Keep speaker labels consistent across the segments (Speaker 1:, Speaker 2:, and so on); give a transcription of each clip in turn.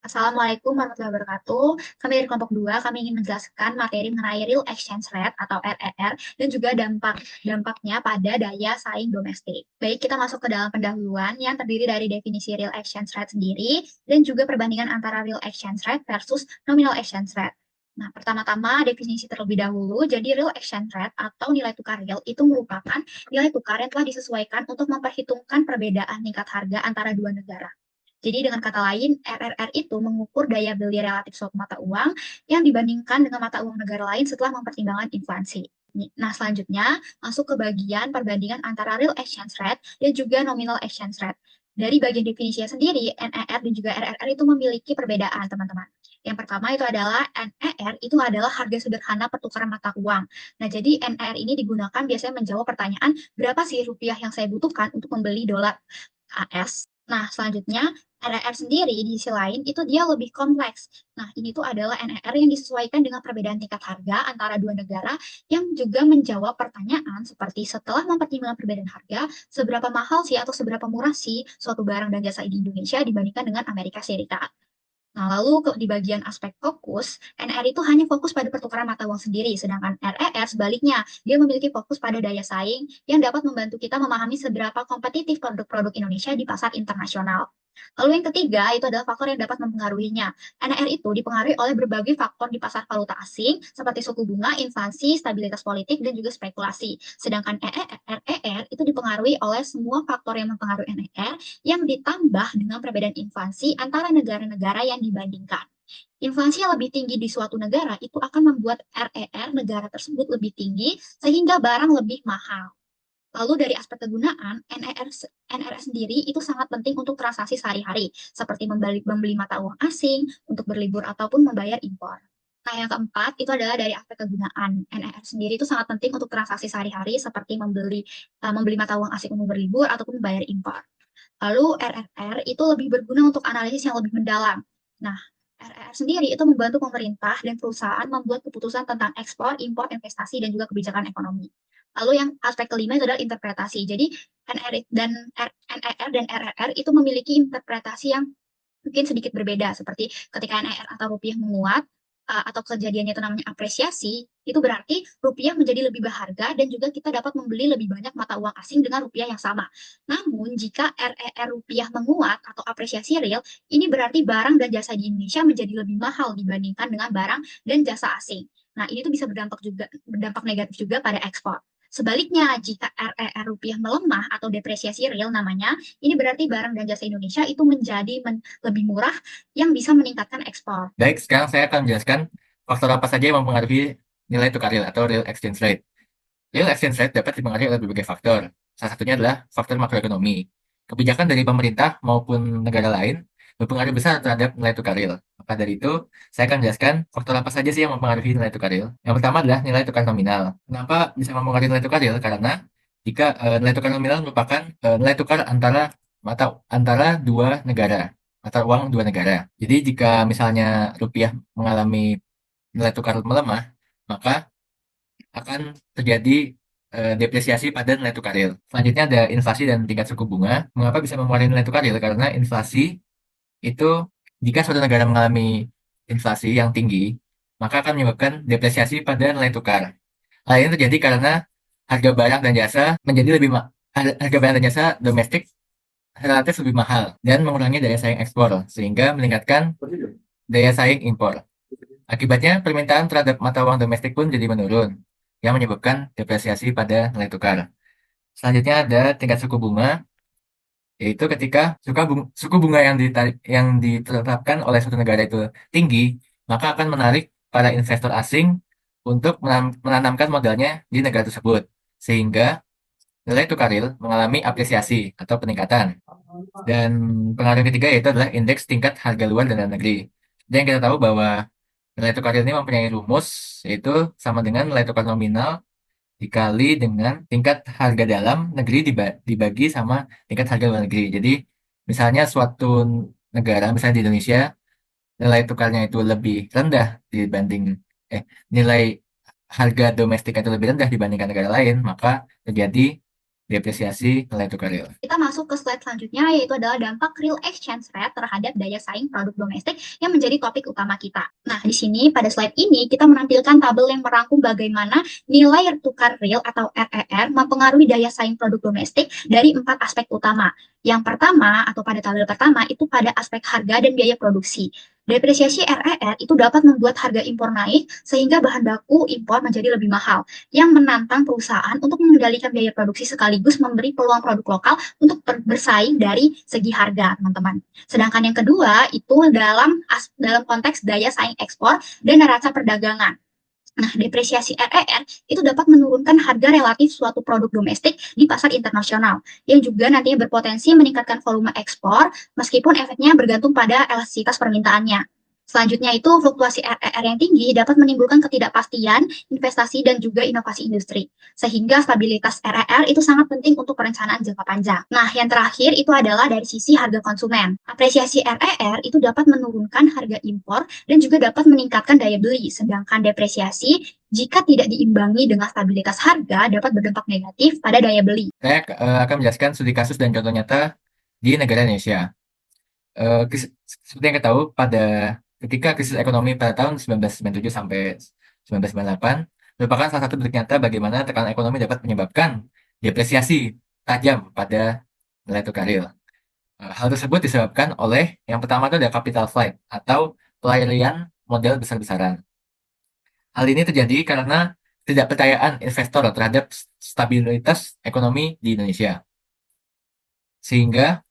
Speaker 1: Assalamualaikum warahmatullahi wabarakatuh. Kami dari kelompok 2, kami ingin menjelaskan materi mengenai real exchange rate atau RER dan juga dampaknya pada daya saing domestik. Baik, kita masuk ke dalam pendahuluan yang terdiri dari definisi real exchange rate sendiri dan juga perbandingan antara real exchange rate versus nominal exchange rate. Nah, pertama-tama definisi terlebih dahulu. Jadi real exchange rate atau nilai tukar real itu merupakan nilai tukar yang telah disesuaikan untuk memperhitungkan perbedaan tingkat harga antara dua negara. Jadi dengan kata lain, RRR itu mengukur daya beli relatif suatu mata uang yang dibandingkan dengan mata uang negara lain setelah mempertimbangkan inflasi. Nah, selanjutnya masuk ke bagian perbandingan antara real exchange rate dan juga nominal exchange rate. Dari bagian definisinya sendiri, NER dan juga RRR itu memiliki perbedaan, teman-teman. Yang pertama itu adalah NER itu adalah harga sederhana pertukaran mata uang. Nah, jadi NER ini digunakan biasanya menjawab pertanyaan berapa sih rupiah yang saya butuhkan untuk membeli dolar AS. Nah, selanjutnya RR sendiri di sisi lain itu dia lebih kompleks. Nah, ini tuh adalah NER yang disesuaikan dengan perbedaan tingkat harga antara dua negara yang juga menjawab pertanyaan seperti setelah mempertimbangkan perbedaan harga, seberapa mahal sih atau seberapa murah sih suatu barang dan jasa di Indonesia dibandingkan dengan Amerika Serikat. Nah, lalu di bagian aspek fokus, NR itu hanya fokus pada pertukaran mata uang sendiri, sedangkan RER sebaliknya, dia memiliki fokus pada daya saing yang dapat membantu kita memahami seberapa kompetitif produk-produk Indonesia di pasar internasional. Lalu yang ketiga, itu adalah faktor yang dapat mempengaruhinya. NR itu dipengaruhi oleh berbagai faktor di pasar valuta asing, seperti suku bunga, inflasi, stabilitas politik, dan juga spekulasi. Sedangkan RER itu dipengaruhi oleh semua faktor yang mempengaruhi NER, yang ditambah dengan perbedaan inflasi antara negara-negara yang dibandingkan. Inflasi yang lebih tinggi di suatu negara itu akan membuat RER negara tersebut lebih tinggi sehingga barang lebih mahal. Lalu dari aspek kegunaan, NRS sendiri itu sangat penting untuk transaksi sehari-hari, seperti membeli mata uang asing, untuk berlibur ataupun membayar impor. Nah, yang keempat itu adalah dari aspek kegunaan. NRS sendiri itu sangat penting untuk transaksi sehari-hari, seperti membeli mata uang asing untuk berlibur ataupun membayar impor. Lalu RRR itu lebih berguna untuk analisis yang lebih mendalam. Nah, RRR sendiri itu membantu pemerintah dan perusahaan membuat keputusan tentang ekspor, impor, investasi, dan juga kebijakan ekonomi. Lalu yang aspek kelima itu adalah interpretasi. Jadi NER dan RRR itu memiliki interpretasi yang mungkin sedikit berbeda, seperti ketika NIR atau rupiah menguat, atau kejadiannya itu namanya apresiasi, itu berarti rupiah menjadi lebih berharga dan juga kita dapat membeli lebih banyak mata uang asing dengan rupiah yang sama. Namun, jika RER rupiah menguat atau apresiasi real, ini berarti barang dan jasa di Indonesia menjadi lebih mahal dibandingkan dengan barang dan jasa asing. Nah, ini tuh bisa berdampak negatif juga pada ekspor. Sebaliknya, jika RER rupiah melemah atau depresiasi real namanya, ini berarti barang dan jasa Indonesia itu menjadi lebih murah yang bisa meningkatkan ekspor.
Speaker 2: Baik, sekarang saya akan menjelaskan faktor apa saja yang mempengaruhi nilai tukar real atau real exchange rate. Real exchange rate dapat dipengaruhi oleh berbagai faktor. Salah satunya adalah faktor makroekonomi. Kebijakan dari pemerintah maupun negara lain berpengaruh besar terhadap nilai tukar real. Maka dari itu, saya akan menjelaskan faktor apa saja sih yang mempengaruhi nilai tukar real. Yang pertama adalah nilai tukar nominal. Kenapa bisa mempengaruhi nilai tukar real? Karena jika nilai tukar nominal merupakan nilai tukar antara dua negara, mata uang dua negara. Jadi jika misalnya rupiah mengalami nilai tukar melemah, maka akan terjadi depresiasi pada nilai tukar real. Selanjutnya ada inflasi dan tingkat suku bunga. Mengapa bisa mempengaruhi nilai tukar real? Karena inflasi itu jika suatu negara mengalami inflasi yang tinggi, maka akan menyebabkan depresiasi pada nilai tukar. Hal ini terjadi karena harga barang dan jasa menjadi lebih harga barang dan jasa domestik relatif lebih mahal dan mengurangi daya saing ekspor sehingga meningkatkan daya saing impor. Akibatnya, permintaan terhadap mata uang domestik pun jadi menurun, yang menyebabkan depresiasi pada nilai tukar. Selanjutnya ada tingkat suku bunga, yaitu ketika suku bunga yang ditetapkan oleh suatu negara itu tinggi, maka akan menarik para investor asing untuk menanamkan modalnya di negara tersebut, sehingga nilai tukar real mengalami apresiasi atau peningkatan. Dan pengaruh ketiga yaitu adalah indeks tingkat harga luar dan dalam negeri. Dan kita tahu bahwa nilai tukar real ini mempunyai rumus, yaitu sama dengan nilai tukar nominal dikali dengan tingkat harga dalam negeri dibagi sama tingkat harga luar negeri. Jadi, misalnya suatu negara, misalnya di Indonesia, nilai tukarnya itu lebih rendah dibanding, eh, nilai harga domestiknya itu lebih rendah dibandingkan negara lain, maka terjadi depresiasi nilai tukar real.
Speaker 1: Kita masuk ke slide selanjutnya, yaitu adalah dampak real exchange rate terhadap daya saing produk domestik yang menjadi topik utama kita. Nah, di sini pada slide ini kita menampilkan tabel yang merangkum bagaimana nilai tukar real atau RER mempengaruhi daya saing produk domestik dari 4 aspek utama. Yang pertama, atau pada tabel pertama, itu pada aspek harga dan biaya produksi. Depresiasi RER itu dapat membuat harga impor naik sehingga bahan baku impor menjadi lebih mahal, yang menantang perusahaan untuk mengendalikan biaya produksi sekaligus memberi peluang produk lokal untuk bersaing dari segi harga, teman-teman. Sedangkan yang kedua itu dalam konteks daya saing ekspor dan neraca perdagangan. Nah, depresiasi RER itu dapat menurunkan harga relatif suatu produk domestik di pasar internasional, yang juga nantinya berpotensi meningkatkan volume ekspor, meskipun efeknya bergantung pada elastisitas permintaannya. Selanjutnya itu fluktuasi RER yang tinggi dapat menimbulkan ketidakpastian investasi dan juga inovasi industri, sehingga stabilitas RER itu sangat penting untuk perencanaan jangka panjang. Nah, yang terakhir itu adalah dari sisi harga konsumen. Apresiasi RER itu dapat menurunkan harga impor dan juga dapat meningkatkan daya beli, sedangkan depresiasi jika tidak diimbangi dengan stabilitas harga dapat berdampak negatif pada daya beli.
Speaker 2: Saya akan menjelaskan studi kasus dan contoh nyata di negara Indonesia. Seperti yang kita tahu, ketika krisis ekonomi pada tahun 1997 sampai 1998 merupakan salah satu bentuk nyata bagaimana tekanan ekonomi dapat menyebabkan depresiasi tajam pada nilai tukar real. Hal tersebut disebabkan oleh yang pertama itu ada capital flight atau pelarian modal besar-besaran. Hal ini terjadi karena ketidakpercayaan investor terhadap stabilitas ekonomi di Indonesia. Sehingga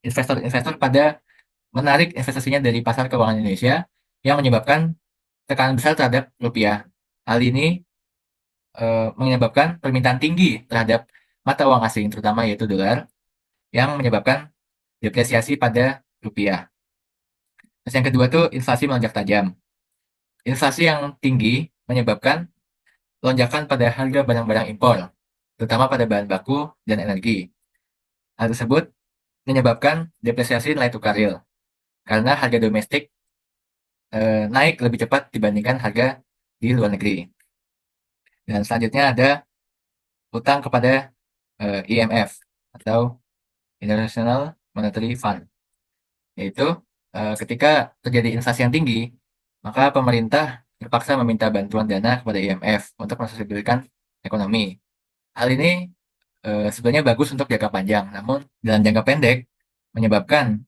Speaker 2: investor-investor pada menarik investasinya dari pasar keuangan Indonesia yang menyebabkan tekanan besar terhadap rupiah. Hal ini menyebabkan permintaan tinggi terhadap mata uang asing, terutama yaitu dolar, yang menyebabkan depresiasi pada rupiah. Terus yang kedua tuh inflasi melonjak tajam. Inflasi yang tinggi menyebabkan lonjakan pada harga barang-barang impor, terutama pada bahan baku dan energi. Hal tersebut menyebabkan depresiasi nilai tukar real, karena harga domestik naik lebih cepat dibandingkan harga di luar negeri. Dan selanjutnya ada utang kepada IMF atau International Monetary Fund, yaitu ketika terjadi inflasi yang tinggi, maka pemerintah terpaksa meminta bantuan dana kepada IMF untuk menstabilkan ekonomi. Hal ini sebenarnya bagus untuk jangka panjang, namun dalam jangka pendek menyebabkan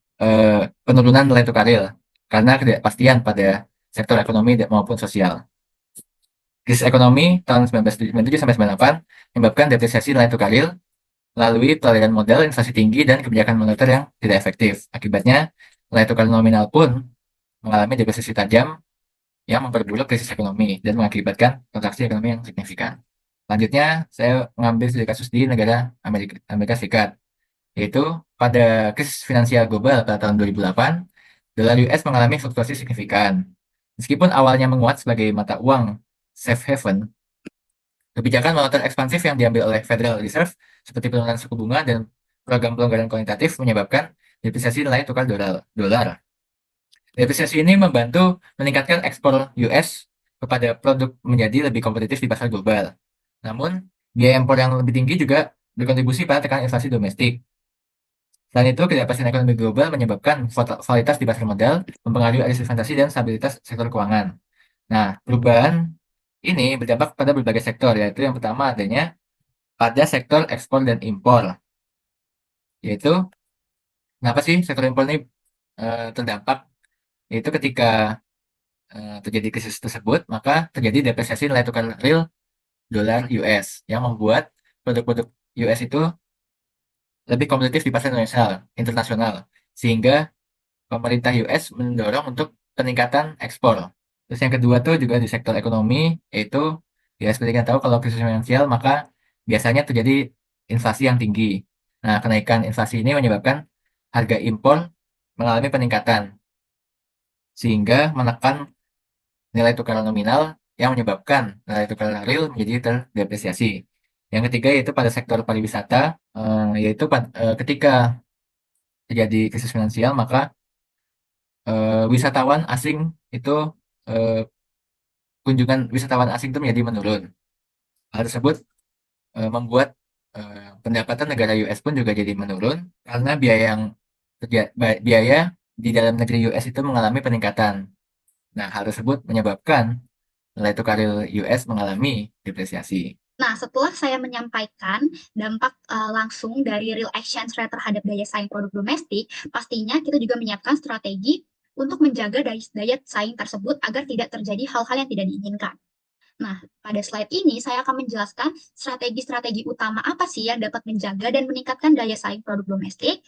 Speaker 2: penurunan nilai tukar real karena ketidakpastian pada sektor ekonomi maupun sosial. Krisis ekonomi tahun 1997 sampai 98 menyebabkan depresiasi nilai tukar real melalui pelarian modal, inflasi tinggi, dan kebijakan moneter yang tidak efektif. Akibatnya, nilai tukar nominal pun mengalami depresiasi tajam yang memperburuk krisis ekonomi dan mengakibatkan kontraksi ekonomi yang signifikan. Selanjutnya, saya mengambil studi kasus di negara Amerika Serikat, yaitu pada krisis finansial global pada tahun 2008, dolar US mengalami fluktuasi signifikan. Meskipun awalnya menguat sebagai mata uang safe haven, kebijakan moneter ekspansif yang diambil oleh Federal Reserve seperti penurunan suku bunga dan program pelonggaran kuantitatif menyebabkan depresiasi nilai tukar dolar. Depresiasi ini membantu meningkatkan ekspor US kepada produk menjadi lebih kompetitif di pasar global. Namun, biaya impor yang lebih tinggi juga berkontribusi pada tekanan inflasi domestik. Selain itu, ketidakpastian ekonomi global menyebabkan volatilitas di pasar modal, mempengaruhi arus investasi dan stabilitas sektor keuangan. Nah, perubahan ini berdampak pada berbagai sektor, yaitu yang pertama adanya pada sektor ekspor dan impor. Yaitu, kenapa sih sektor impor ini terdampak? Yaitu ketika terjadi krisis tersebut, maka terjadi depresiasi nilai tukar real dolar US yang membuat produk-produk US itu lebih kompetitif di pasar internasional, sehingga pemerintah US mendorong untuk peningkatan ekspor. Terus yang kedua tuh juga di sektor ekonomi, yaitu ya seperti kita tahu kalau krisis finansial maka biasanya terjadi inflasi yang tinggi. Nah, kenaikan inflasi ini menyebabkan harga impor mengalami peningkatan, sehingga menekan nilai tukar nominal yang menyebabkan nilai tukar real menjadi terdepresiasi. Yang ketiga yaitu pada sektor pariwisata, yaitu ketika terjadi krisis finansial maka wisatawan asing itu eh, kunjungan wisatawan asing itu menjadi menurun. Hal tersebut membuat pendapatan negara US pun juga jadi menurun karena biaya di dalam negeri US itu mengalami peningkatan. Nah, hal tersebut menyebabkan nilai tukar real US mengalami depresiasi.
Speaker 1: Nah, setelah saya menyampaikan dampak langsung dari real exchange rate terhadap daya saing produk domestik, pastinya kita juga menyiapkan strategi untuk menjaga daya saing tersebut agar tidak terjadi hal-hal yang tidak diinginkan. Nah, pada slide ini saya akan menjelaskan strategi-strategi utama apa sih yang dapat menjaga dan meningkatkan daya saing produk domestik.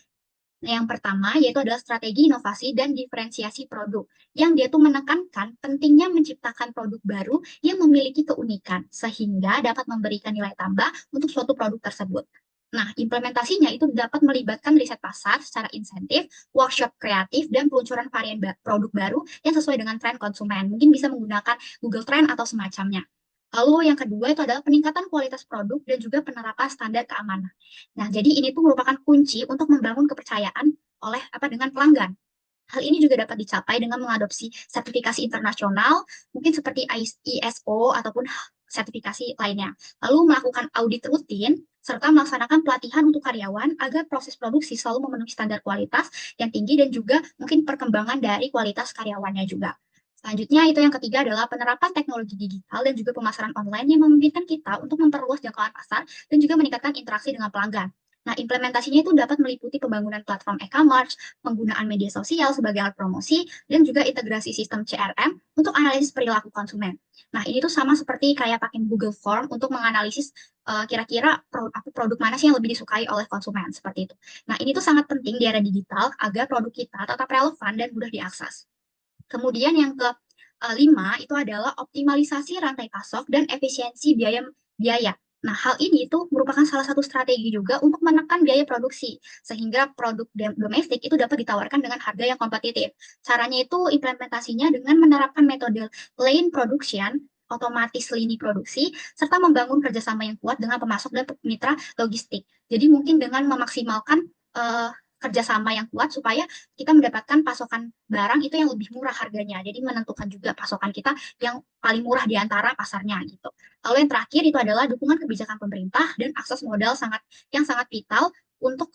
Speaker 1: Yang pertama yaitu adalah strategi inovasi dan diferensiasi produk, yang dia tuh menekankan pentingnya menciptakan produk baru yang memiliki keunikan sehingga dapat memberikan nilai tambah untuk suatu produk tersebut. Nah, implementasinya itu dapat melibatkan riset pasar secara insentif, workshop kreatif, dan peluncuran varian produk baru yang sesuai dengan tren konsumen. Mungkin bisa menggunakan Google Trend atau semacamnya. Lalu yang kedua itu adalah peningkatan kualitas produk dan juga penerapan standar keamanan. Nah, jadi ini tuh merupakan kunci untuk membangun kepercayaan oleh dengan pelanggan. Hal ini juga dapat dicapai dengan mengadopsi sertifikasi internasional, mungkin seperti ISO ataupun sertifikasi lainnya. Lalu melakukan audit rutin, serta melaksanakan pelatihan untuk karyawan agar proses produksi selalu memenuhi standar kualitas yang tinggi dan juga mungkin perkembangan dari kualitas karyawannya juga. Selanjutnya, itu yang ketiga adalah penerapan teknologi digital dan juga pemasaran online yang memungkinkan kita untuk memperluas jangkauan pasar dan juga meningkatkan interaksi dengan pelanggan. Nah, implementasinya itu dapat meliputi pembangunan platform e-commerce, penggunaan media sosial sebagai alat promosi, dan juga integrasi sistem CRM untuk analisis perilaku konsumen. Nah, ini tuh sama seperti kayak pakai Google Form untuk menganalisis kira-kira produk mana sih yang lebih disukai oleh konsumen, seperti itu. Nah, ini tuh sangat penting di era digital agar produk kita tetap relevan dan mudah diakses. Kemudian yang kelima itu adalah optimalisasi rantai pasok dan efisiensi biaya. Nah, hal ini itu merupakan salah satu strategi juga untuk menekan biaya produksi, sehingga produk domestik itu dapat ditawarkan dengan harga yang kompetitif. Caranya itu implementasinya dengan menerapkan metode lean production, otomatis lini produksi, serta membangun kerjasama yang kuat dengan pemasok dan mitra logistik. Jadi mungkin dengan memaksimalkan kerjasama yang kuat supaya kita mendapatkan pasokan barang itu yang lebih murah harganya. Jadi menentukan juga pasokan kita yang paling murah di antara pasarnya gitu. Lalu yang terakhir itu adalah dukungan kebijakan pemerintah dan akses modal sangat vital untuk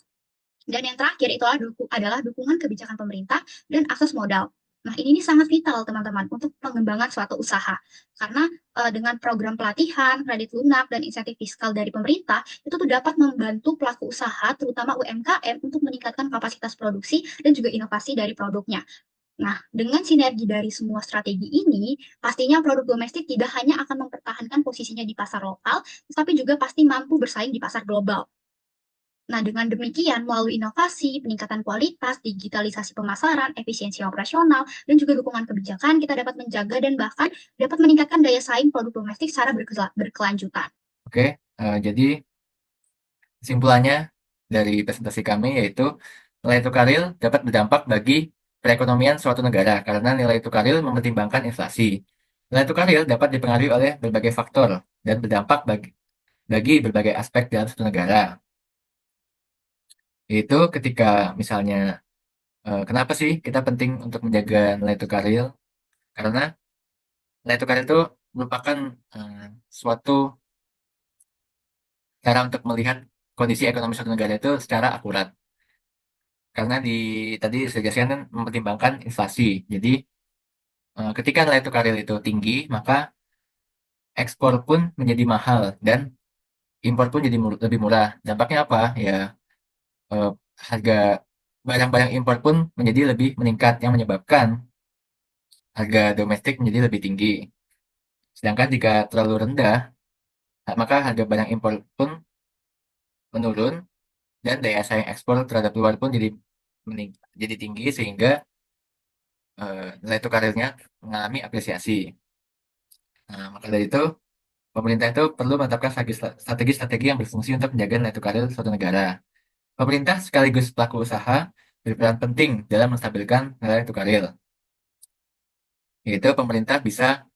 Speaker 1: dan yang terakhir itu adalah dukungan kebijakan pemerintah dan akses modal. Nah, ini sangat vital teman-teman untuk pengembangan suatu usaha. Karena dengan program pelatihan, kredit lunak, dan insentif fiskal dari pemerintah, itu tuh dapat membantu pelaku usaha, terutama UMKM, untuk meningkatkan kapasitas produksi dan juga inovasi dari produknya. Nah, dengan sinergi dari semua strategi ini, pastinya produk domestik tidak hanya akan mempertahankan posisinya di pasar lokal, tetapi juga pasti mampu bersaing di pasar global. Nah, dengan demikian, melalui inovasi, peningkatan kualitas, digitalisasi pemasaran, efisiensi operasional, dan juga dukungan kebijakan, kita dapat menjaga dan bahkan dapat meningkatkan daya saing produk domestik secara berkelanjutan.
Speaker 2: Oke, jadi kesimpulannya dari presentasi kami yaitu nilai tukar real dapat berdampak bagi perekonomian suatu negara karena nilai tukar real mempertimbangkan inflasi. Nilai tukar real dapat dipengaruhi oleh berbagai faktor dan berdampak bagi berbagai aspek dalam suatu negara. Yaitu ketika misalnya kenapa sih kita penting untuk menjaga nilai tukar real? Karena nilai tukar itu merupakan eh, suatu cara untuk melihat kondisi ekonomi suatu negara itu secara akurat. Karena tadi saya jelaskan kan mempertimbangkan inflasi. Jadi ketika nilai tukar real itu tinggi, maka ekspor pun menjadi mahal dan impor pun jadi lebih murah. Dampaknya apa? Ya eh, harga barang-barang impor pun menjadi lebih meningkat yang menyebabkan harga domestik menjadi lebih tinggi. Sedangkan jika terlalu rendah, maka harga barang impor pun menurun dan daya saing ekspor terhadap luar pun jadi tinggi sehingga nilai tukar realnya mengalami apresiasi. Nah, maka dari itu pemerintah itu perlu menetapkan strategi-strategi yang berfungsi untuk menjaga nilai tukar real suatu negara. Pemerintah sekaligus pelaku usaha berperan penting dalam menstabilkan nilai tukar real. Yaitu pemerintah bisa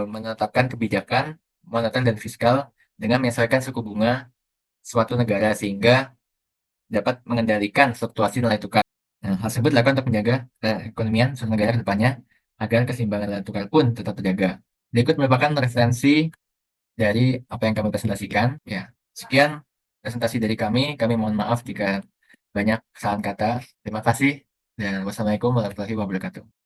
Speaker 2: menetapkan kebijakan moneter dan fiskal dengan menyesuaikan suku bunga suatu negara sehingga dapat mengendalikan fluktuasi nilai tukar. Nah, hal tersebut dilakukan untuk menjaga keekonomian suatu negara ke depannya agar keseimbangan nilai tukar pun tetap terjaga. Berikut merupakan referensi dari apa yang kami presentasikan. Ya, sekian presentasi dari kami. Kami mohon maaf jika banyak kesalahan kata. Terima kasih dan wassalamualaikum warahmatullahi wabarakatuh.